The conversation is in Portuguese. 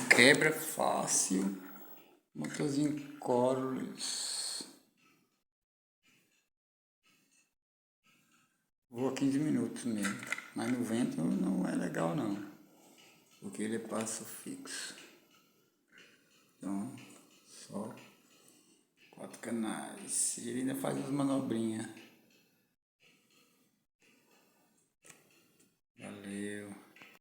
quebra fácil. Motorzinho Coroless. Voa 15 minutos mesmo. Mas no vento não é legal não. Porque ele é passo fixo. Então, só 4 canais. Ele ainda faz umas manobrinhas.